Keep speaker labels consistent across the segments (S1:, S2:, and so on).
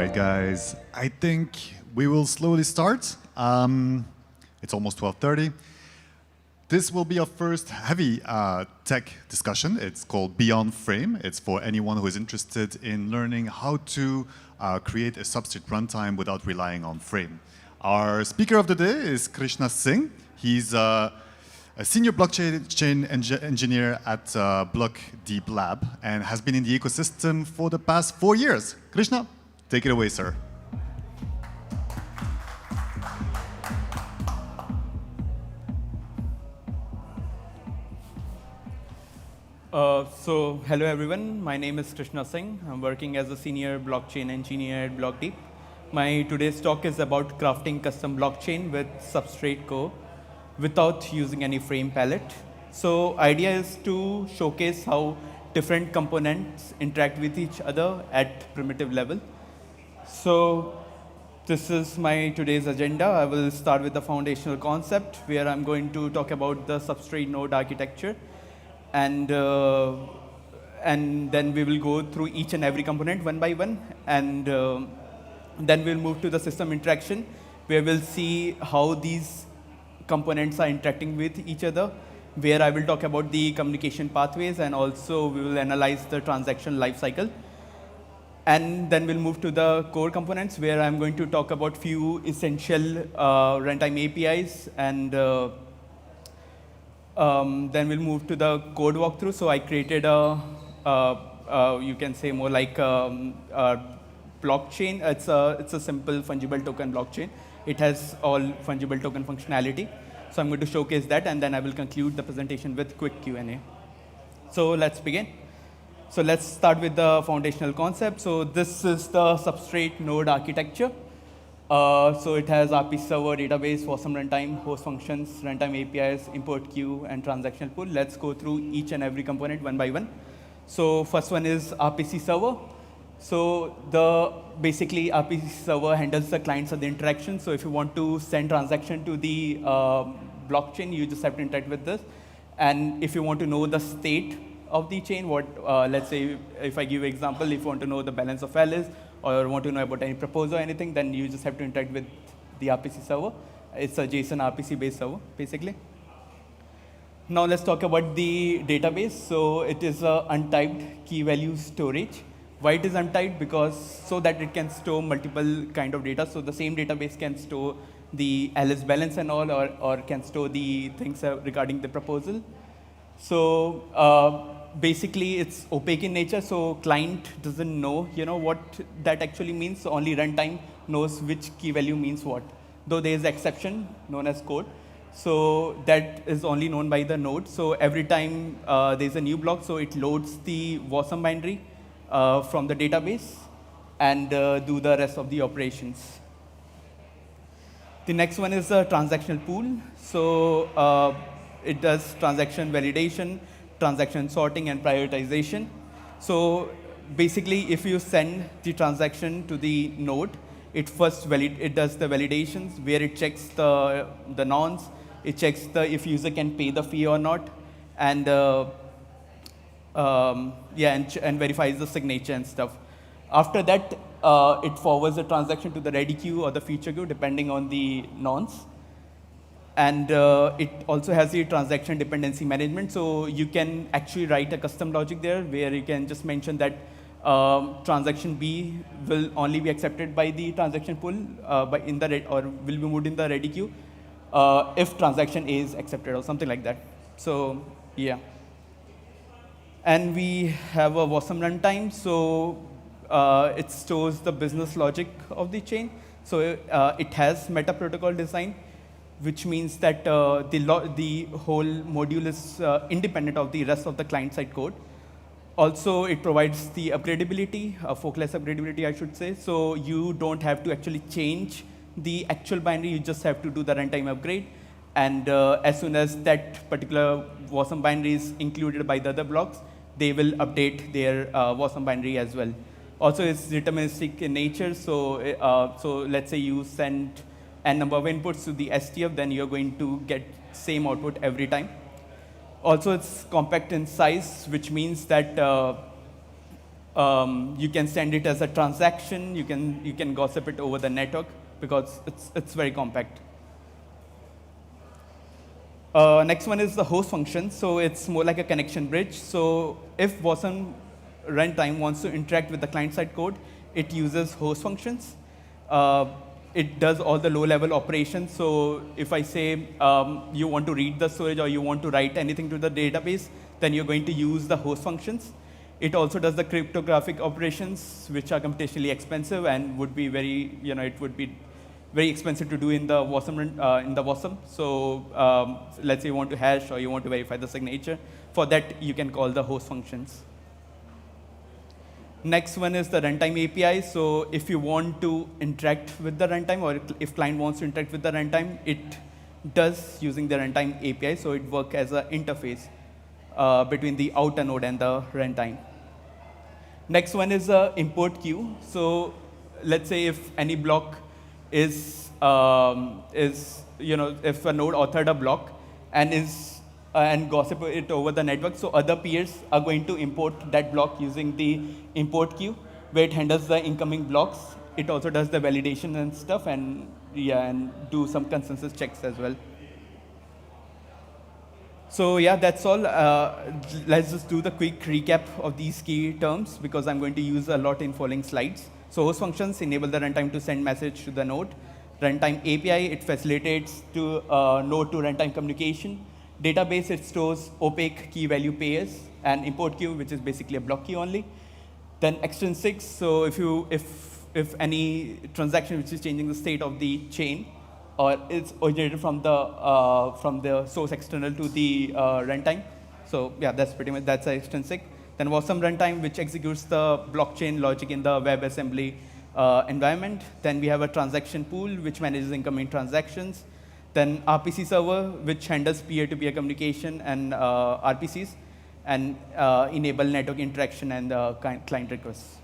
S1: right, guys. I think we will slowly start. It's almost 12:30. This will be our first heavy tech discussion. It's called Beyond Frame. It's for anyone who is interested in learning how to create a Substrate runtime without relying on Frame. Our speaker of the day is Krishna Singh. He's a senior blockchain engineer at Block Deep Lab and has been in the ecosystem for the past 4 years. Krishna, take it away, sir.
S2: Hello everyone. My name is Krishna Singh. I'm working as a senior blockchain engineer at Block Deep. My today's talk is about crafting custom blockchain with Substrate core without using any frame palette. So idea is to showcase how different components interact with each other at primitive level. So this is my today's agenda. I will start with the foundational concept where I'm going to talk about the Substrate node architecture. And then we will go through each and every component one by one. And then we'll move to the system interaction, where we'll see how these components are interacting with each other, where I will talk about the communication pathways, and also we will analyze the transaction lifecycle. And then we'll move to the core components, where I'm going to talk about few essential runtime APIs, and then we'll move to the code walkthrough. So I created a, you can say more like a blockchain. It's a simple fungible token blockchain. It has all fungible token functionality. So I'm going to showcase that, and then I will conclude the presentation with quick Q&A. So let's begin. So let's start with the foundational concept. So this is the Substrate node architecture. So it has RPC server, database, Wasm runtime, host functions, runtime APIs, import queue, and transactional pool. Let's go through each and every component one by one. So first one is RPC server. So basically RPC server handles the clients of the interaction. So if you want to send transaction to the blockchain, you just have to interact with this. And if you want to know the state of the chain, let's say if I give you an example, if you want to know the balance of Alice, or want to know about any proposal or anything, then you just have to interact with the RPC server. It's a JSON RPC based server, basically. Now let's talk about the database. So it is a untyped key value storage. Why it is untyped? Because so that it can store multiple kind of data. So the same database can store the Alice balance and all, or can store the things regarding the proposal. So basically, it's opaque in nature, so client doesn't know, what that actually means. So only runtime knows which key value means what. Though there is exception known as code, so that is only known by the node. So every time there's a new block, so it loads the Wasm binary from the database and do the rest of the operations. The next one is the transactional pool. So it does transaction validation, transaction sorting, and prioritization. So basically, if you send the transaction to the node, it does the validations, where it checks the nonce, it checks if user can pay the fee or not, and and verifies the signature and stuff. After that, it forwards the transaction to the ready queue or the feature queue, depending on the nonce. And it also has the transaction dependency management. So you can actually write a custom logic there, where you can just mention that transaction B will only be accepted by the transaction pool or will be moved in the ready queue if transaction A is accepted or something like that. So yeah. And we have a Wasm runtime. So it stores the business logic of the chain. So it has meta protocol design, which means that the whole module is independent of the rest of the client-side code. Also, it provides the upgradability, forkless upgradability, I should say. So you don't have to actually change the actual binary. You just have to do the runtime upgrade. And as soon as that particular Wasm binary is included by the other blocks, they will update their Wasm binary as well. Also, it's deterministic in nature. So let's say you send n number of inputs to the STF, then you're going to get same output every time. Also, it's compact in size, which means that You can send it as a transaction. You can gossip it over the network because it's very compact. Next one is the host function. So it's more like a connection bridge. So if Wasm runtime wants to interact with the client-side code, it uses host functions. It does all the low-level operations. So if I say you want to read the storage or you want to write anything to the database, then you're going to use the host functions. It also does the cryptographic operations, which are computationally expensive and would be very, it would be very expensive to do in the Wasm. So let's say you want to hash or you want to verify the signature. For that, you can call the host functions. Next one is the runtime API. So if you want to interact with the runtime, or if client wants to interact with the runtime, it does using the runtime API. So it works as an interface between the outer node and the runtime. Next one is the import queue. So let's say if any block if a node authored a block and gossip it over the network, so other peers are going to import that block using the import queue, where it handles the incoming blocks. It also does the validation and stuff, and do some consensus checks as well. So yeah, that's all. Let's just do the quick recap of these key terms, because I'm going to use a lot in following slides. So host functions enable the runtime to send message to the node. Runtime API, it facilitates to node to runtime communication. Database, it stores opaque key value pairs, and import queue, which is basically a block queue only. Then extrinsics, so if any transaction which is changing the state of the chain, or it's originated from the source external to the runtime. So yeah, that's an extrinsic. Then Wasm runtime, which executes the blockchain logic in the WebAssembly environment. Then we have a transaction pool, which manages incoming transactions. Then RPC server, which handles peer-to-peer communication and RPCs, and enable network interaction and client requests.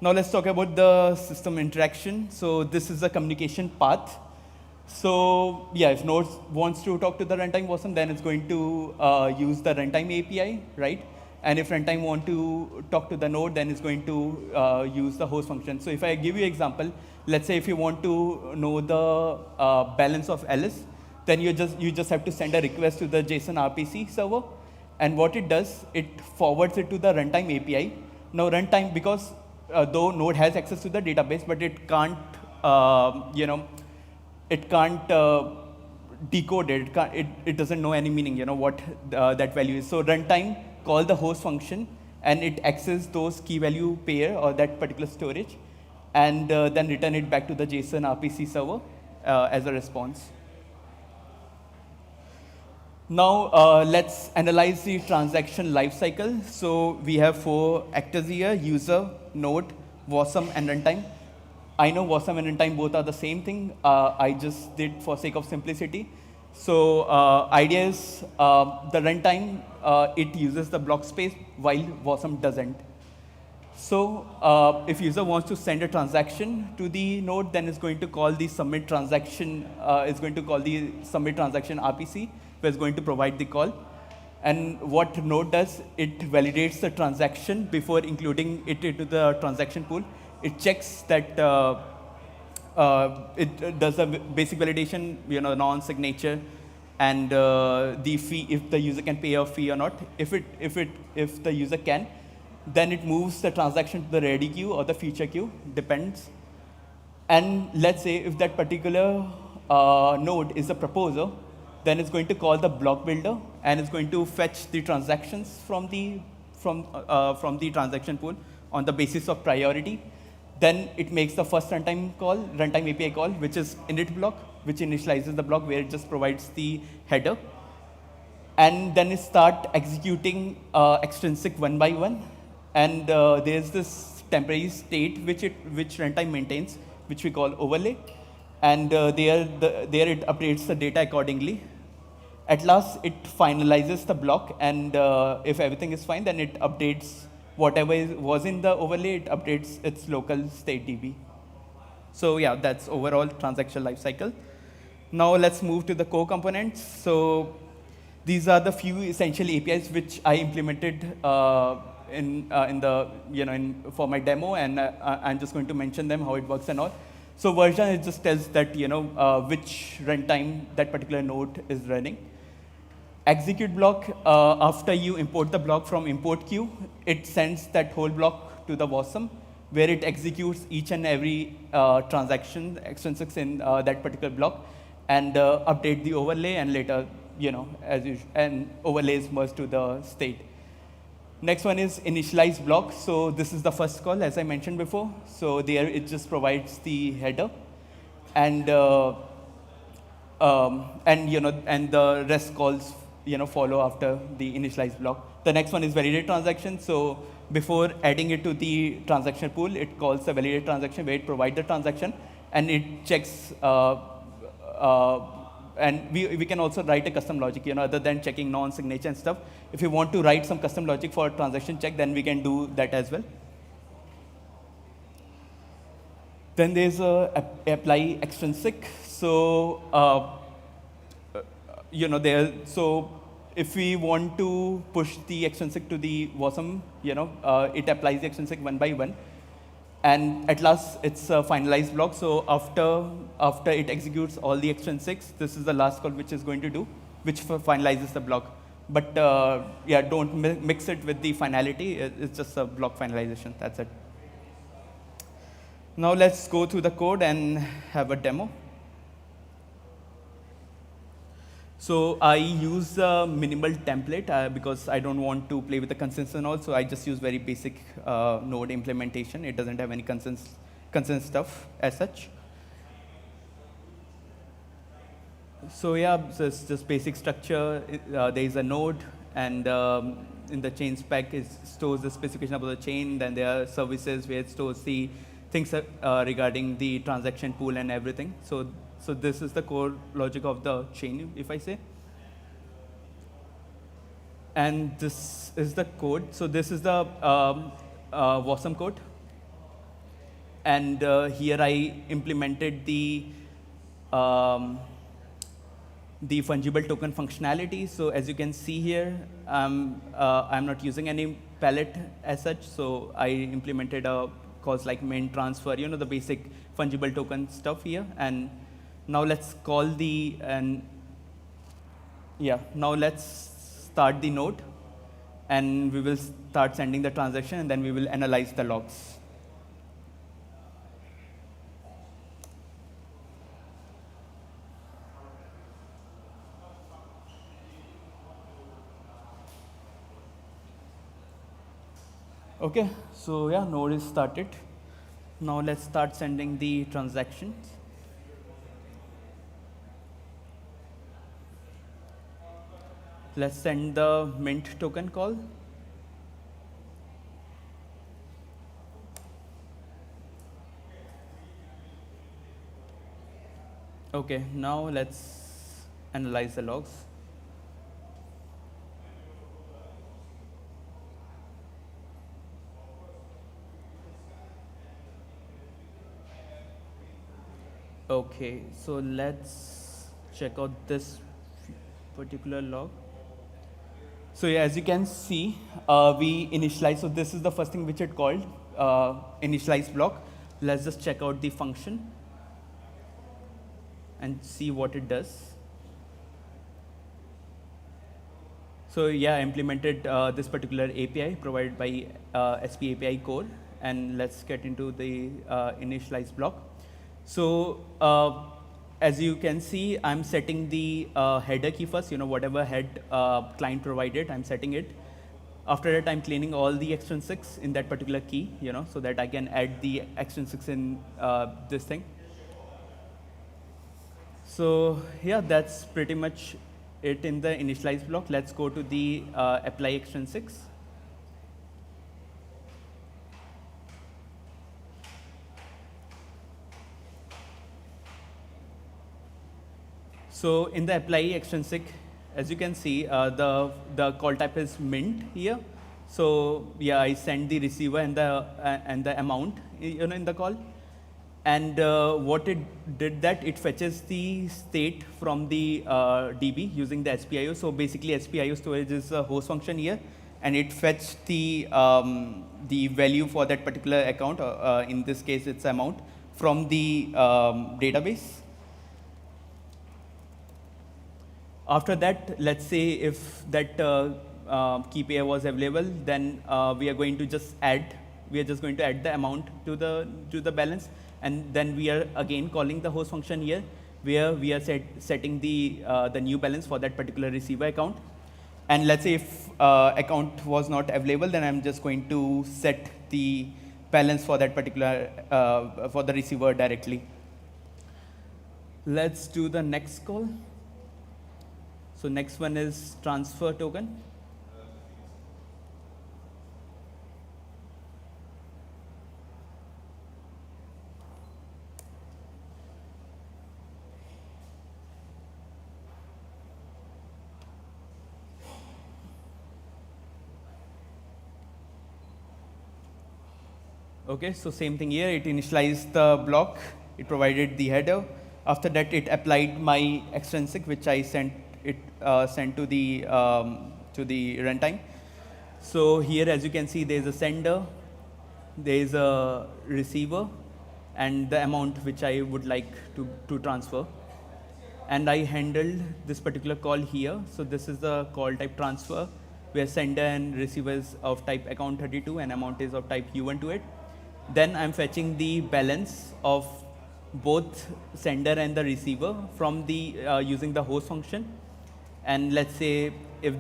S2: Now let's talk about the system interaction. So this is a communication path. So yeah, if node wants to talk to the runtime Wasm, then it's going to use the runtime API, right? And if runtime want to talk to the node, then it's going to use the host function. So if I give you an example, let's say if you want to know the balance of Alice, then you just have to send a request to the JSON RPC server, and what it does, it forwards it to the runtime API. Now runtime, because though node has access to the database, but it can't decode it. It doesn't know any meaning, what that value is. So runtime call the host function, and it accesses those key value pair or that particular storage, and then return it back to the JSON RPC server as a response. Now let's analyze the transaction lifecycle. So we have 4 actors here: user, node, Wasm, and runtime. I know Wasm and runtime both are the same thing. I just did for sake of simplicity. So idea is the runtime, it uses the block space while Wasm doesn't. So if user wants to send a transaction to the node, then it's going to call the submit transaction. It's going to call the submit transaction RPC, where it's going to provide the call. And what node does, it validates the transaction before including it into the transaction pool. It checks that it does a basic validation, non-signature, and the fee, if the user can pay a fee or not. If the user can, then it moves the transaction to the ready queue or the feature queue, depends. And let's say if that particular node is a proposer, then it's going to call the block builder, and it's going to fetch the transactions from the transaction pool on the basis of priority. Then it makes the first runtime API call, which is init block, which initializes the block where it just provides the header. And then it start executing extrinsic one by one. And there's this temporary state which runtime maintains, which we call overlay. And there it updates the data accordingly. At last, it finalizes the block, and if everything is fine, then it updates whatever was in the overlay, it updates its local state DB. So yeah, that's overall transaction lifecycle. Now let's move to the core components. So these are the few essential APIs which I implemented in the for my demo, and I'm just going to mention them how it works and all. So version, it just tells that which runtime that particular node is running. Execute block, after you import the block from import queue, it sends that whole block to the WASM, where it executes each and every transaction extrinsics in that particular block, and update the overlay, and later, as usual, and overlays merge to the state. Next one is initialize block. So this is the first call, as I mentioned before. So there it just provides the header, and and the rest calls follow after the initialize block. The next one is validate transaction. So before adding it to the transaction pool, it calls the validate transaction, where it provides the transaction, and it checks. And we can also write a custom logic, other than checking non-signature and stuff. If you want to write some custom logic for transaction check, then we can do that as well. Then there's apply extrinsic. So so if we want to push the extrinsic to the WASM, it applies the extrinsic one by one. And at last, it's a finalized block. So after it executes all the extrinsics, this is the last call which is going to do, which finalizes the block. But yeah, don't mix it with the finality. It's just a block finalization. That's it. Now let's go through the code and have a demo. So I use a minimal template because I don't want to play with the constants and all. So I just use very basic node implementation. It doesn't have any constant stuff as such. So yeah, so it's just basic structure. There is a node, and in the chain spec, it stores the specification about the chain. Then there are services where it stores the things regarding the transaction pool and everything. So this is the core logic of the chain, if I say. And this is the code. So this is the WASM code. And here I implemented the fungible token functionality. So as you can see here, I'm not using any palette as such. So I implemented a calls like main transfer, the basic fungible token stuff here. And now let's call now let's start the node, and we will start sending the transaction, and then we will analyze the logs. Okay, so yeah, node is started. Now let's start sending the transactions. Let's send the mint token call. Okay, now let's analyze the logs. Okay, so let's check out this particular log. So yeah, as you can see, we initialize. So this is the first thing which it called, initialize block. Let's just check out the function and see what it does. So yeah, I implemented this particular API provided by SP API core, and let's get into the initialize block. So as you can see, I'm setting the header key first, whatever head client provided, I'm setting it. After that, I'm cleaning all the extrinsics in that particular key, so that I can add the extrinsics in this thing. So yeah, that's pretty much it in the initialize block. Let's go to the apply extrinsics. So in the apply extrinsic, as you can see, the call type is mint here. So yeah, I send the receiver and the amount in the call. And what it did that it fetches the state from the DB using the SPIO. So basically, SPIO storage is a host function here, and it fetched the value for that particular account. In this case, it's amount from the database. After that, let's say if that key pair was available, then we are going to just add. We are just going to add the amount to the balance, and then we are again calling the host function here, where we are setting the new balance for that particular receiver account. And let's say if account was not available, then I'm just going to set the balance for that particular for the receiver directly. Let's do the next call. So next one is transfer token. Okay, so same thing here. It initialized the block. It provided the header. After that, it applied my extrinsic, which I sent to the runtime. So here, as you can see, there is a sender, there is a receiver, and the amount which I would like to transfer. And I handled this particular call here. So this is the call type transfer, where sender and receiver is of type account32 and amount is of type U1 to it. Then I'm fetching the balance of both sender and the receiver from the using the host function. And let's say if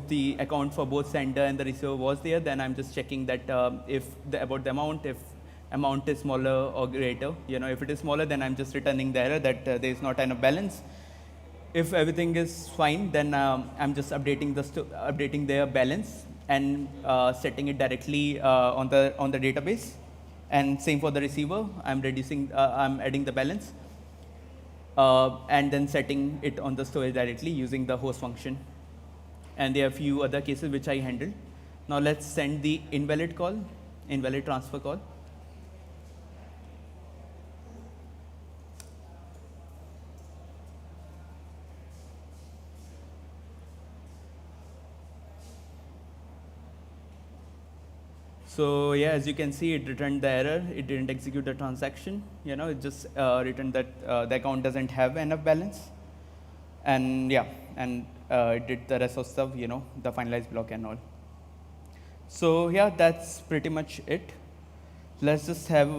S2: the account for both sender and the receiver was there, then I'm just checking that about the amount, if amount is smaller or greater. If it is smaller, then I'm just returning the error that there is not enough balance. If everything is fine, then I'm just updating their balance and setting it directly on the database. And same for the receiver. I'm adding the balance. And then setting it on the storage directly using the host function. And there are a few other cases which I handled. Now let's send the invalid transfer call. So yeah, as you can see, it returned the error. It didn't execute the transaction. It just returned that the account doesn't have enough balance. And yeah, and it did the rest of stuff, the finalized block and all. So yeah, that's pretty much it. Let's just have,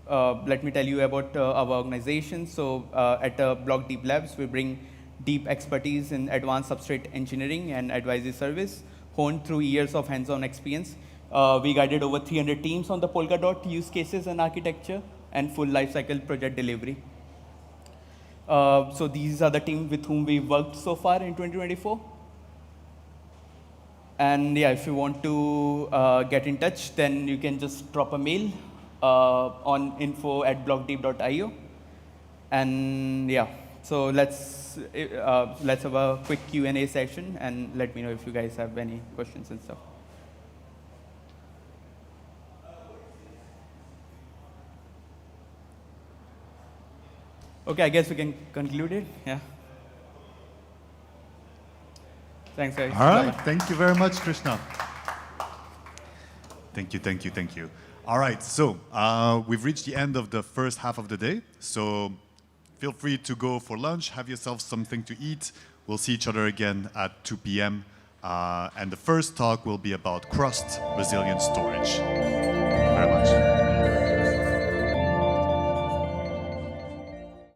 S2: let me tell you about our organization. So at Block Deep Labs, we bring deep expertise in advanced substrate engineering and advisory service, honed through years of hands-on experience. We guided over 300 teams on the Polkadot use cases and architecture and full lifecycle project delivery. So these are the teams with whom we worked so far in 2024. And yeah, if you want to get in touch, then you can just drop a mail on info@blockdeep.io. And yeah, so let's have a quick Q&A session, and let me know if you guys have any questions and stuff. Okay, I guess we can conclude it. Yeah. Thanks, guys.
S1: All right.
S2: Bye-bye.
S1: Thank you very much, Krishna. Thank you. All right. So we've reached the end of the first half of the day. So feel free to go for lunch, have yourself something to eat. We'll see each other again at 2 p.m. And the first talk will be about crust resilient storage. Thank you very much.